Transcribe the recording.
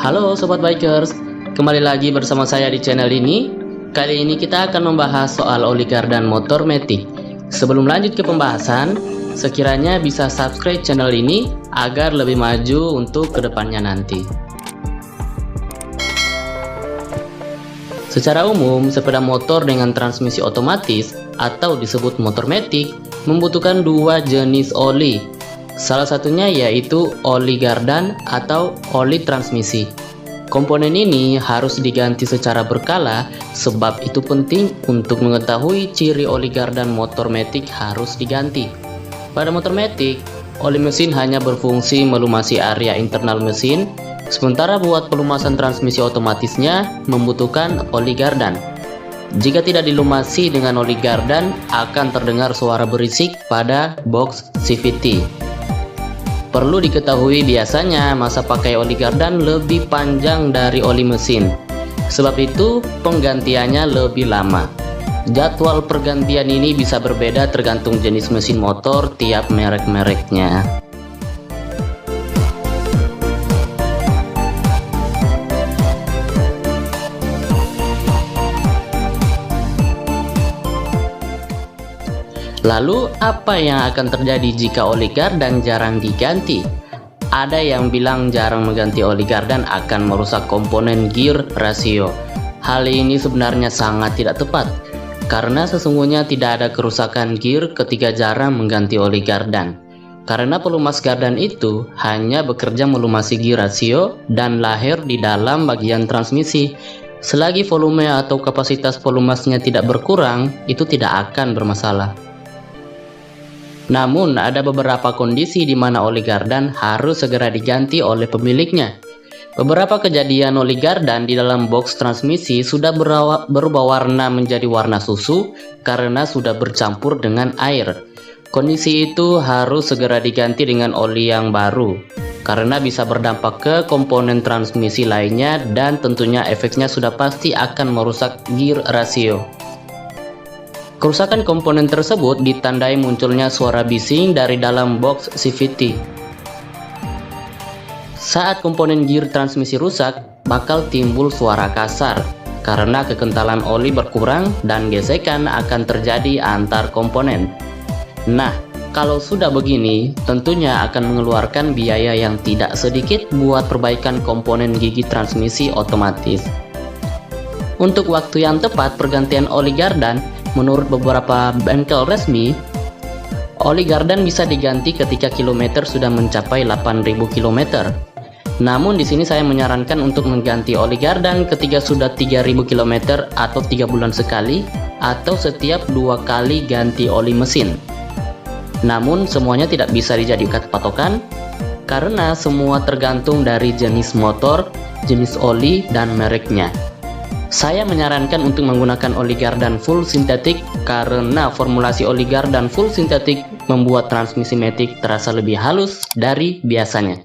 Halo Sobat Bikers, kembali lagi bersama saya di channel ini. Kali ini kita akan membahas soal oli gardan motor Matic. Sebelum lanjut ke pembahasan, sekiranya bisa subscribe channel ini agar lebih maju untuk kedepannya nanti. Secara umum, sepeda motor dengan transmisi otomatis atau disebut motor Matic membutuhkan dua jenis oli. Salah satunya yaitu oli gardan atau oli transmisi. Komponen ini harus diganti secara berkala sebab itu penting untuk mengetahui ciri oli gardan motor Matic harus diganti. Pada motor Matic, oli mesin hanya berfungsi melumasi area internal mesin, sementara buat pelumasan transmisi otomatisnya membutuhkan oli gardan. Jika tidak dilumasi dengan oli gardan, akan terdengar suara berisik pada box CVT. Perlu diketahui biasanya masa pakai oli gardan lebih panjang dari oli mesin. Sebab itu penggantiannya lebih lama. Jadwal pergantian ini bisa berbeda tergantung jenis mesin motor tiap merek-mereknya. Lalu, apa yang akan terjadi jika oli gardan jarang diganti? Ada yang bilang jarang mengganti oli gardan akan merusak komponen gear ratio. Hal ini sebenarnya sangat tidak tepat, karena sesungguhnya tidak ada kerusakan gear ketika jarang mengganti oli gardan. Karena pelumas gardan itu hanya bekerja melumasi gear ratio dan lahir di dalam bagian transmisi. Selagi volume atau kapasitas pelumasnya tidak berkurang, itu tidak akan bermasalah. Namun, ada beberapa kondisi di mana oli gardan harus segera diganti oleh pemiliknya. Beberapa kejadian oli gardan di dalam box transmisi sudah berubah warna menjadi warna susu karena sudah bercampur dengan air. Kondisi itu harus segera diganti dengan oli yang baru, karena bisa berdampak ke komponen transmisi lainnya dan tentunya efeknya sudah pasti akan merusak gear ratio. Kerusakan komponen tersebut ditandai munculnya suara bising dari dalam box CVT. Saat komponen gear transmisi rusak, bakal timbul suara kasar karena kekentalan oli berkurang dan gesekan akan terjadi antar komponen. Nah, kalau sudah begini, tentunya akan mengeluarkan biaya yang tidak sedikit buat perbaikan komponen gigi transmisi otomatis. Untuk waktu yang tepat pergantian oli gardan, menurut beberapa bengkel resmi, oli gardan bisa diganti ketika kilometer sudah mencapai 8.000 km. Namun di sini saya menyarankan untuk mengganti oli gardan ketika sudah 3.000 km atau 3 bulan sekali atau setiap 2 kali ganti oli mesin. Namun semuanya tidak bisa dijadikan patokan karena semua tergantung dari jenis motor, jenis oli, dan mereknya. Saya menyarankan untuk menggunakan oli gardan full sintetik karena formulasi oli gardan full sintetik membuat transmisi Matic terasa lebih halus dari biasanya.